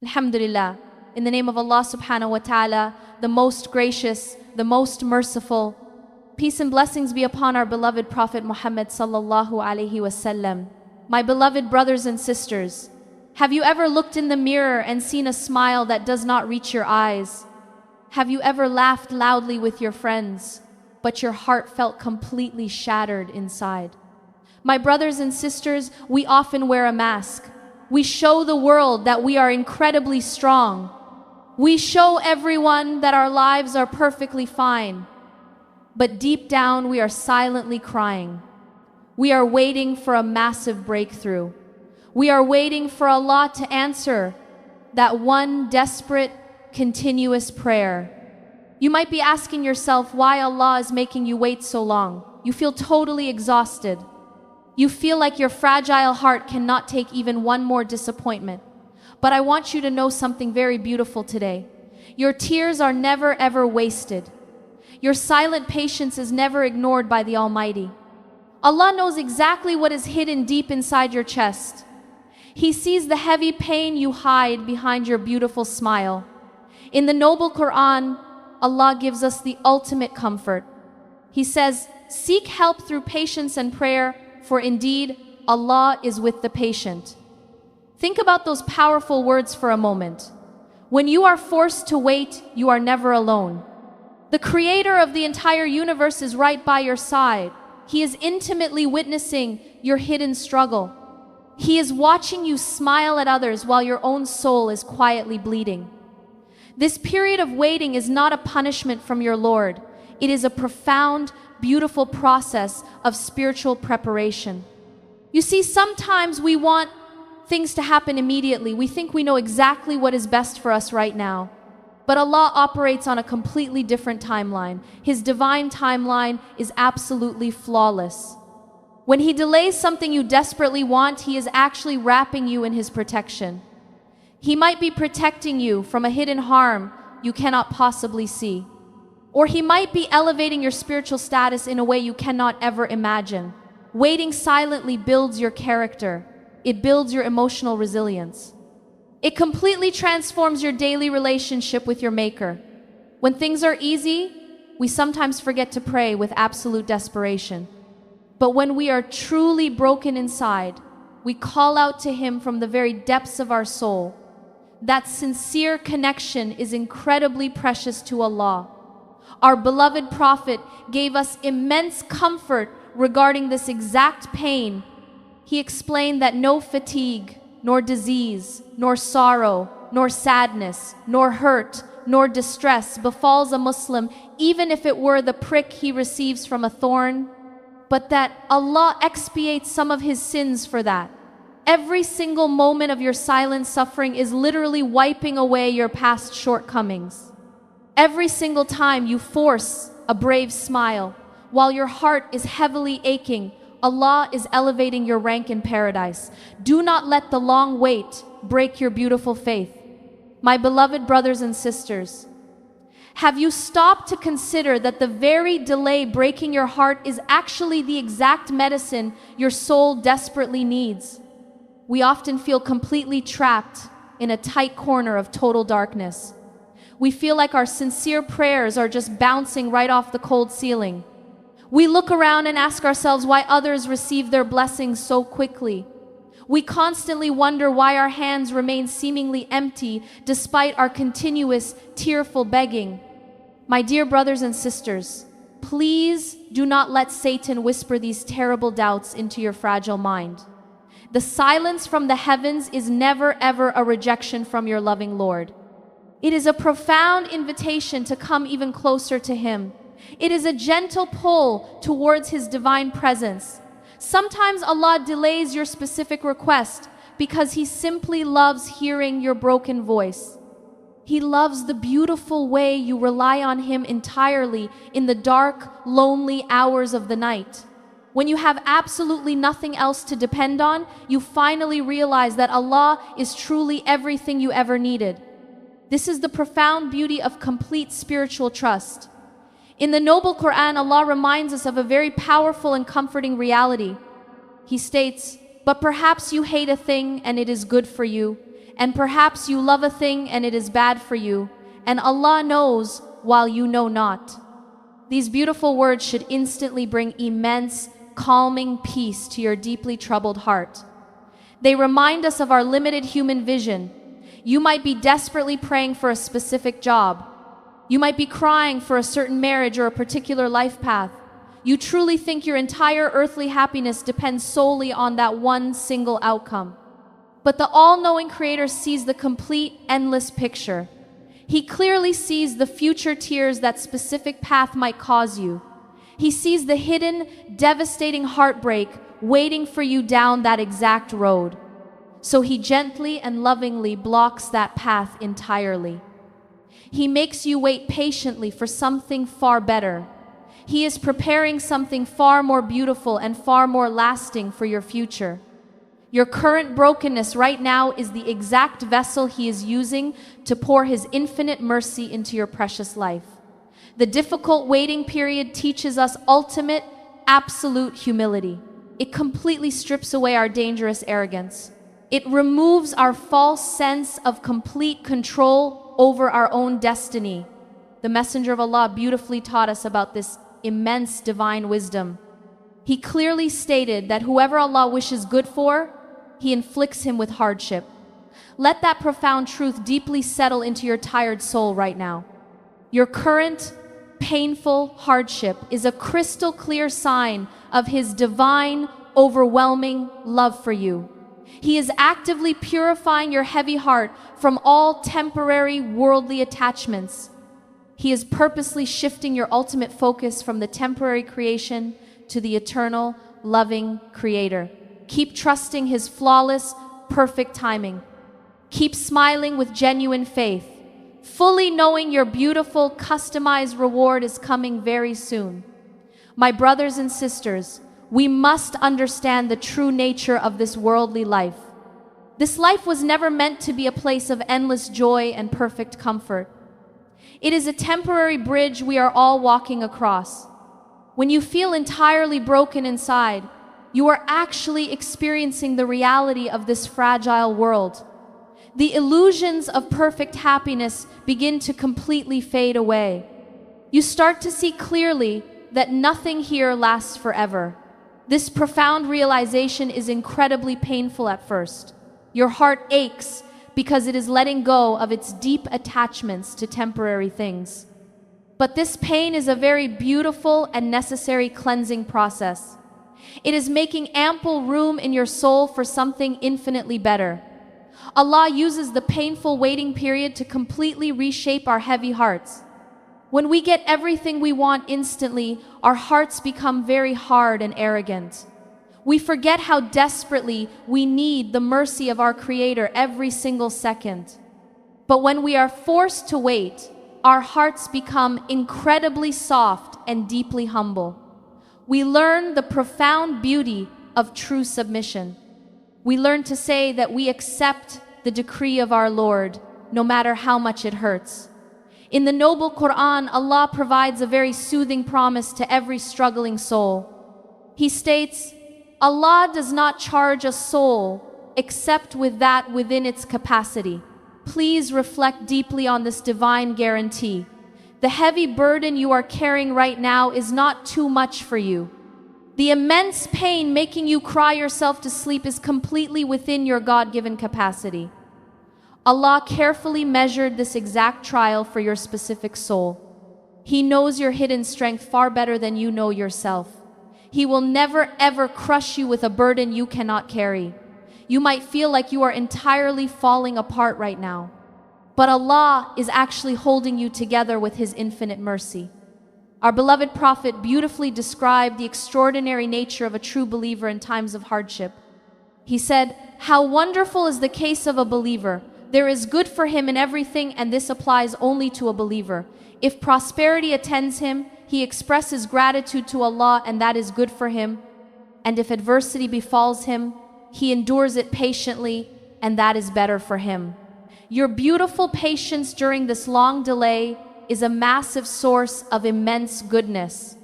Alhamdulillah, in the name of Allah subhanahu wa ta'ala, the most gracious, the most merciful. Peace and blessings be upon our beloved Prophet Muhammad sallallahu alaihi wasallam. My beloved brothers and sisters, have you ever looked in the mirror and seen a smile that does not reach your eyes? Have you ever laughed loudly with your friends, but your heart felt completely shattered inside? My brothers and sisters, we often wear a mask. We show the world that we are incredibly strong. We show everyone that our lives are perfectly fine. But deep down, we are silently crying. We are waiting for a massive breakthrough. We are waiting for Allah to answer that one desperate, continuous prayer. You might be asking yourself why Allah is making you wait so long. You feel totally exhausted. You feel like your fragile heart cannot take even one more disappointment. But I want you to know something very beautiful today. Your tears are never ever wasted. Your silent patience is never ignored by the Almighty. Allah knows exactly what is hidden deep inside your chest. He sees the heavy pain you hide behind your beautiful smile. In the noble Quran, Allah gives us the ultimate comfort. He says, "Seek help through patience and prayer, for indeed, Allah is with the patient." Think about those powerful words for a moment. When you are forced to wait, you are never alone. The Creator of the entire universe is right by your side. He is intimately witnessing your hidden struggle. He is watching you smile at others while your own soul is quietly bleeding. This period of waiting is not a punishment from your Lord. It is a profound, beautiful process of spiritual preparation. You see, sometimes we want things to happen immediately. We think we know exactly what is best for us right now. But Allah operates on a completely different timeline. His divine timeline is absolutely flawless. When He delays something you desperately want, He is actually wrapping you in His protection. He might be protecting you from a hidden harm you cannot possibly see. Or He might be elevating your spiritual status in a way you cannot ever imagine. Waiting silently builds your character. It builds your emotional resilience. It completely transforms your daily relationship with your Maker. When things are easy, we sometimes forget to pray with absolute desperation. But when we are truly broken inside, we call out to Him from the very depths of our soul. That sincere connection is incredibly precious to Allah. Our beloved Prophet gave us immense comfort regarding this exact pain. He explained that no fatigue, nor disease, nor sorrow, nor sadness, nor hurt, nor distress befalls a Muslim, even if it were the prick he receives from a thorn, but that Allah expiates some of his sins for that. Every single moment of your silent suffering is literally wiping away your past shortcomings. Every single time you force a brave smile, while your heart is heavily aching, Allah is elevating your rank in paradise. Do not let the long wait break your beautiful faith. My beloved brothers and sisters, have you stopped to consider that the very delay breaking your heart is actually the exact medicine your soul desperately needs? We often feel completely trapped in a tight corner of total darkness. We feel like our sincere prayers are just bouncing right off the cold ceiling. We look around and ask ourselves why others receive their blessings so quickly. We constantly wonder why our hands remain seemingly empty despite our continuous tearful begging. My dear brothers and sisters, please do not let Satan whisper these terrible doubts into your fragile mind. The silence from the heavens is never ever a rejection from your loving Lord. It is a profound invitation to come even closer to Him. It is a gentle pull towards His divine presence. Sometimes Allah delays your specific request because He simply loves hearing your broken voice. He loves the beautiful way you rely on Him entirely in the dark, lonely hours of the night. When you have absolutely nothing else to depend on, you finally realize that Allah is truly everything you ever needed. This is the profound beauty of complete spiritual trust. In the noble Quran, Allah reminds us of a very powerful and comforting reality. He states, "But perhaps you hate a thing and it is good for you, And perhaps you love a thing and it is bad for you, and Allah knows while you know not. These beautiful words should instantly bring immense, calming peace to your deeply troubled heart. They remind us of our limited human vision. You might be desperately praying for a specific job. You might be crying for a certain marriage or a particular life path. You truly think your entire earthly happiness depends solely on that one single outcome. But the all-knowing Creator sees the complete, endless picture. He clearly sees the future tears that specific path might cause you. He sees the hidden, devastating heartbreak waiting for you down that exact road. So He gently and lovingly blocks that path entirely. He makes you wait patiently for something far better. He is preparing something far more beautiful and far more lasting for your future. Your current brokenness right now is the exact vessel He is using to pour His infinite mercy into your precious life. The difficult waiting period teaches us ultimate, absolute humility. It completely strips away our dangerous arrogance. It removes our false sense of complete control over our own destiny. The Messenger of Allah beautifully taught us about this immense divine wisdom. He clearly stated that whoever Allah wishes good for, He inflicts him with hardship. Let that profound truth deeply settle into your tired soul right now. Your current, painful hardship is a crystal clear sign of His divine, overwhelming love for you. He is actively purifying your heavy heart from all temporary worldly attachments. He is purposely shifting your ultimate focus from the temporary creation to the eternal, loving Creator. Keep trusting His flawless, perfect timing. Keep smiling with genuine faith, fully knowing your beautiful, customized reward is coming very soon. My brothers and sisters, we must understand the true nature of this worldly life. This life was never meant to be a place of endless joy and perfect comfort. It is a temporary bridge we are all walking across. When you feel entirely broken inside, you are actually experiencing the reality of this fragile world. The illusions of perfect happiness begin to completely fade away. You start to see clearly that nothing here lasts forever. This profound realization is incredibly painful at first. Your heart aches because it is letting go of its deep attachments to temporary things. But this pain is a very beautiful and necessary cleansing process. It is making ample room in your soul for something infinitely better. Allah uses the painful waiting period to completely reshape our heavy hearts. When we get everything we want instantly, our hearts become very hard and arrogant. We forget how desperately we need the mercy of our Creator every single second. But when we are forced to wait, our hearts become incredibly soft and deeply humble. We learn the profound beauty of true submission. We learn to say that we accept the decree of our Lord, no matter how much it hurts. In the noble Quran, Allah provides a very soothing promise to every struggling soul. He states, Allah does not charge a soul except with that within its capacity. Please reflect deeply on this divine guarantee. The heavy burden you are carrying right now is not too much for you. The immense pain making you cry yourself to sleep is completely within your God-given capacity. Allah carefully measured this exact trial for your specific soul. He knows your hidden strength far better than you know yourself. He will never ever crush you with a burden you cannot carry. You might feel like you are entirely falling apart right now, but Allah is actually holding you together with His infinite mercy. Our beloved Prophet beautifully described the extraordinary nature of a true believer in times of hardship. He said, "How wonderful is the case of a believer. There is good for him in everything, and this applies only to a believer. If prosperity attends him, he expresses gratitude to Allah, and that is good for him. And if adversity befalls him, he endures it patiently, and that is better for him." Your beautiful patience during this long delay is a massive source of immense goodness.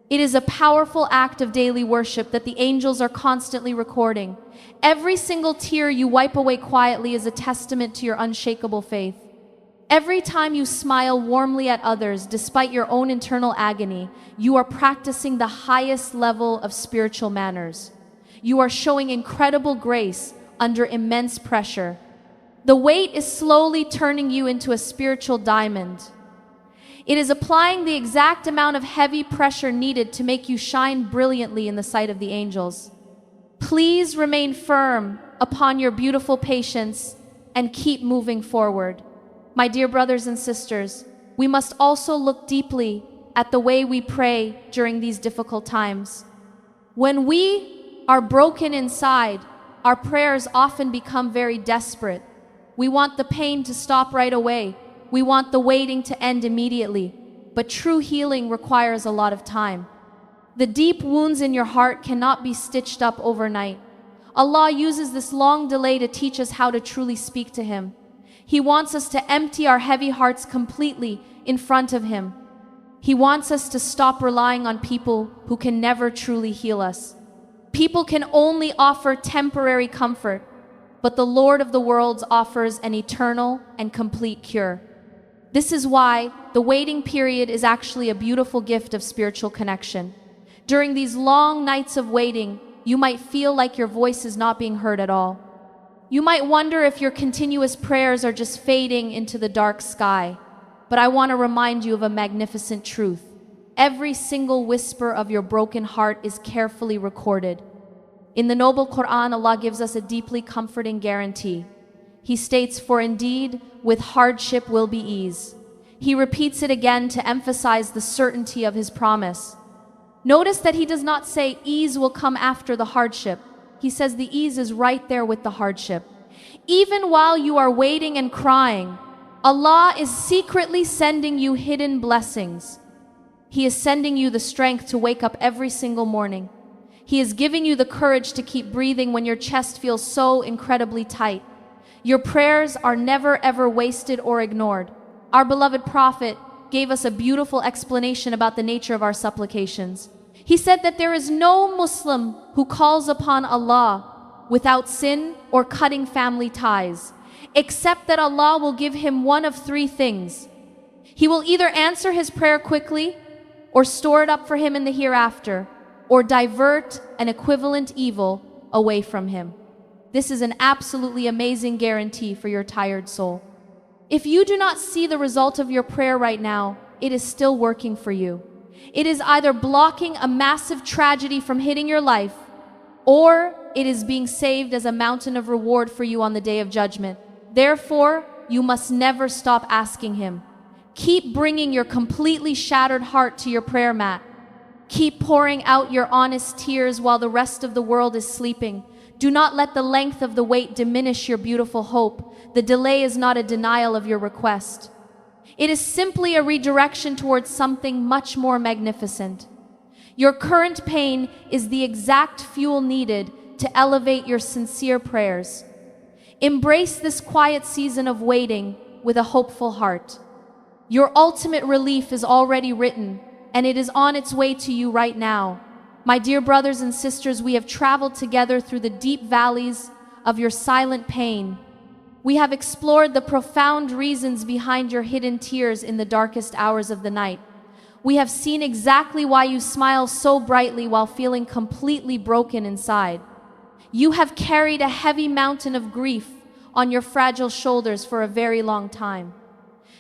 It is a powerful act of daily worship that the angels are constantly recording. Every single tear you wipe away quietly is a testament to your unshakable faith. Every time you smile warmly at others despite your own internal agony, you are practicing the highest level of spiritual manners. You are showing incredible grace under immense pressure. The weight is slowly turning you into a spiritual diamond. It is applying the exact amount of heavy pressure needed to make you shine brilliantly in the sight of the angels. Please remain firm upon your beautiful patience and keep moving forward. My dear brothers and sisters, we must also look deeply at the way we pray during these difficult times. When we are broken inside, our prayers often become very desperate. We want the pain to stop right away. We want the waiting to end immediately. But true healing requires a lot of time. The deep wounds in your heart cannot be stitched up overnight. Allah uses this long delay to teach us how to truly speak to Him. He wants us to empty our heavy hearts completely in front of Him. He wants us to stop relying on people who can never truly heal us. People can only offer temporary comfort, but the Lord of the worlds offers an eternal and complete cure. This is why the waiting period is actually a beautiful gift of spiritual connection. During these long nights of waiting, you might feel like your voice is not being heard at all. You might wonder if your continuous prayers are just fading into the dark sky. But I want to remind you of a magnificent truth. Every single whisper of your broken heart is carefully recorded. In the noble Quran, Allah gives us a deeply comforting guarantee. He states, "For indeed, with hardship will be ease." He repeats it again to emphasize the certainty of His promise. Notice that He does not say ease will come after the hardship. He says the ease is right there with the hardship. Even while you are waiting and crying, Allah is secretly sending you hidden blessings. He is sending you the strength to wake up every single morning. He is giving you the courage to keep breathing when your chest feels so incredibly tight. Your prayers are never ever wasted or ignored. Our beloved Prophet gave us a beautiful explanation about the nature of our supplications. He said that there is no Muslim who calls upon Allah without sin or cutting family ties, except that Allah will give him one of three things. He will either answer his prayer quickly, or store it up for him in the hereafter, or divert an equivalent evil away from him. This is an absolutely amazing guarantee for your tired soul. If you do not see the result of your prayer right now, it is still working for you. It is either blocking a massive tragedy from hitting your life, or it is being saved as a mountain of reward for you on the day of judgment. Therefore, you must never stop asking Him. Keep bringing your completely shattered heart to your prayer mat. Keep pouring out your honest tears while the rest of the world is sleeping. Do not let the length of the wait diminish your beautiful hope. The delay is not a denial of your request. It is simply a redirection towards something much more magnificent. Your current pain is the exact fuel needed to elevate your sincere prayers. Embrace this quiet season of waiting with a hopeful heart. Your ultimate relief is already written, and it is on its way to you right now. My dear brothers and sisters, we have traveled together through the deep valleys of your silent pain. We have explored the profound reasons behind your hidden tears in the darkest hours of the night. We have seen exactly why you smile so brightly while feeling completely broken inside. You have carried a heavy mountain of grief on your fragile shoulders for a very long time.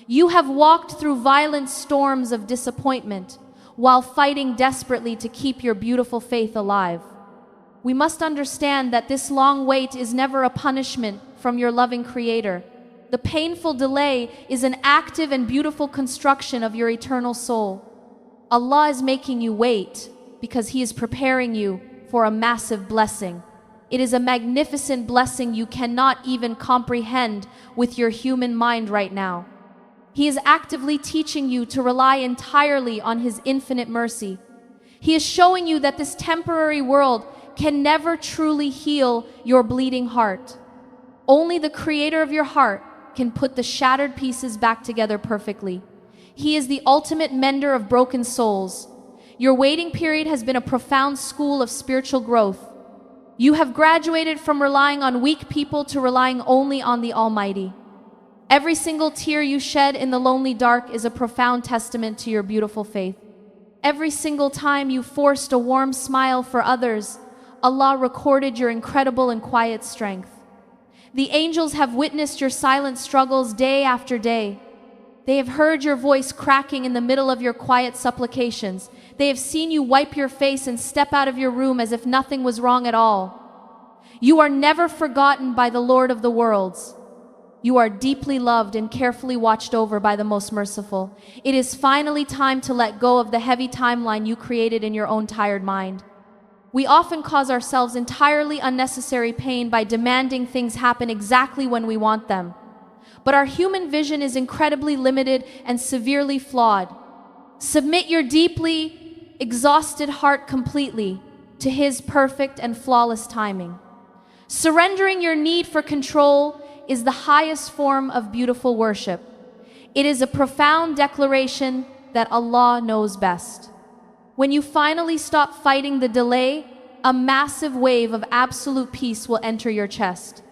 You have walked through violent storms of disappointment while fighting desperately to keep your beautiful faith alive. We must understand that this long wait is never a punishment from your loving Creator. The painful delay is an active and beautiful construction of your eternal soul. Allah is making you wait because He is preparing you for a massive blessing. It is a magnificent blessing you cannot even comprehend with your human mind right now. He is actively teaching you to rely entirely on His infinite mercy. He is showing you that this temporary world can never truly heal your bleeding heart. Only the Creator of your heart can put the shattered pieces back together perfectly. He is the ultimate mender of broken souls. Your waiting period has been a profound school of spiritual growth. You have graduated from relying on weak people to relying only on the Almighty. Every single tear you shed in the lonely dark is a profound testament to your beautiful faith. Every single time you forced a warm smile for others, Allah recorded your incredible and quiet strength. The angels have witnessed your silent struggles day after day. They have heard your voice cracking in the middle of your quiet supplications. They have seen you wipe your face and step out of your room as if nothing was wrong at all. You are never forgotten by the Lord of the worlds. You are deeply loved and carefully watched over by the Most Merciful. It is finally time to let go of the heavy timeline you created in your own tired mind. We often cause ourselves entirely unnecessary pain by demanding things happen exactly when we want them. But our human vision is incredibly limited and severely flawed. Submit your deeply exhausted heart completely to His perfect and flawless timing. Surrendering your need for control is the highest form of beautiful worship. It is a profound declaration that Allah knows best. When you finally stop fighting the delay, a massive wave of absolute peace will enter your chest.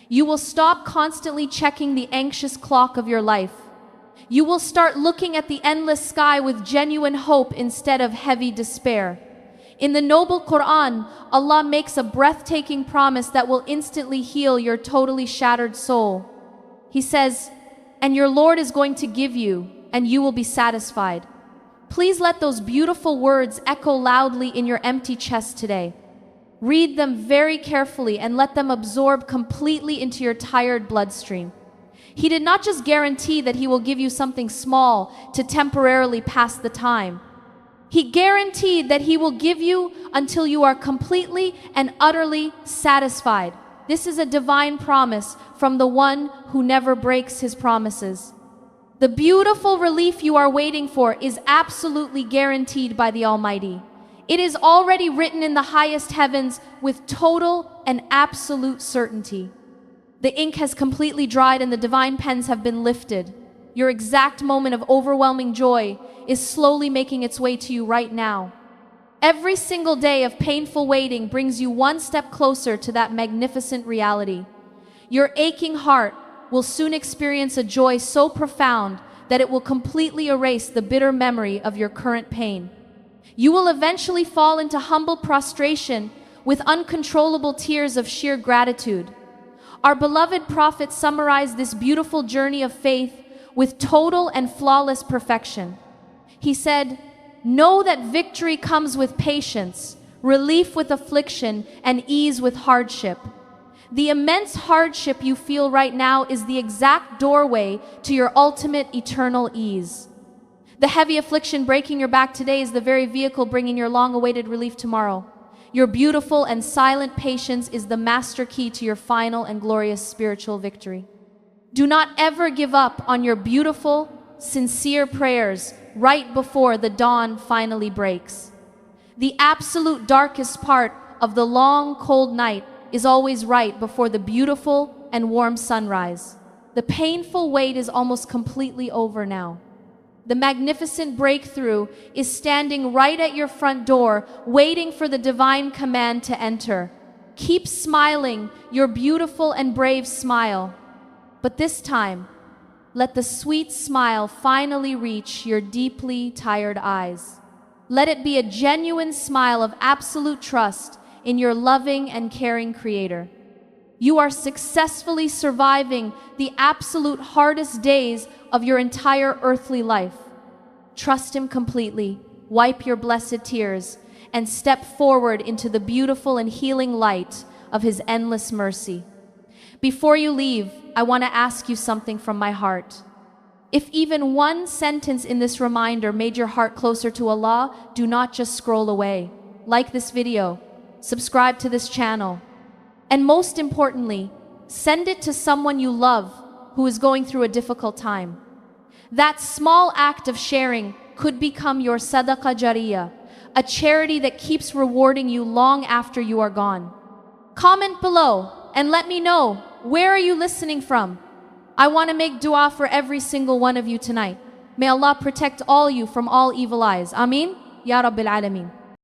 You will stop constantly checking the anxious clock of your life. You will start looking at the endless sky with genuine hope instead of heavy despair. In the noble Quran, Allah makes a breathtaking promise that will instantly heal your totally shattered soul. He says, "And your Lord is going to give you, and you will be satisfied." Please let those beautiful words echo loudly in your empty chest today. Read them very carefully and let them absorb completely into your tired bloodstream. He did not just guarantee that He will give you something small to temporarily pass the time. He guaranteed that He will give you until you are completely and utterly satisfied. This is a divine promise from the one who never breaks His promises. The beautiful relief you are waiting for is absolutely guaranteed by the Almighty. It is already written in the highest heavens with total and absolute certainty. The ink has completely dried and the divine pens have been lifted. Your exact moment of overwhelming joy is slowly making its way to you right now. Every single day of painful waiting brings you one step closer to that magnificent reality. Your aching heart will soon experience a joy so profound that it will completely erase the bitter memory of your current pain. You will eventually fall into humble prostration with uncontrollable tears of sheer gratitude. Our beloved Prophet summarized this beautiful journey of faith with total and flawless perfection. He said, "Know that victory comes with patience, relief with affliction, and ease with hardship." The immense hardship you feel right now is the exact doorway to your ultimate eternal ease. The heavy affliction breaking your back today is the very vehicle bringing your long-awaited relief tomorrow. Your beautiful and silent patience is the master key to your final and glorious spiritual victory. Do not ever give up on your beautiful, sincere prayers right before the dawn finally breaks. The absolute darkest part of the long, cold night is always right before the beautiful and warm sunrise. The painful wait is almost completely over now. The magnificent breakthrough is standing right at your front door, waiting for the divine command to enter. Keep smiling your beautiful and brave smile. But this time, let the sweet smile finally reach your deeply tired eyes. Let it be a genuine smile of absolute trust in your loving and caring Creator. You are successfully surviving the absolute hardest days of your entire earthly life. Trust Him completely, wipe your blessed tears, and step forward into the beautiful and healing light of His endless mercy. Before you leave, I want to ask you something from my heart. If even one sentence in this reminder made your heart closer to Allah, do not just scroll away. Like this video, subscribe to this channel, and most importantly, send it to someone you love who is going through a difficult time. That small act of sharing could become your sadaqah jariyah, a charity that keeps rewarding you long after you are gone. Comment below and let me know, where are you listening from? I want to make dua for every single one of you tonight. May Allah protect all you from all evil eyes. Ameen. Ya Rabbil Alameen.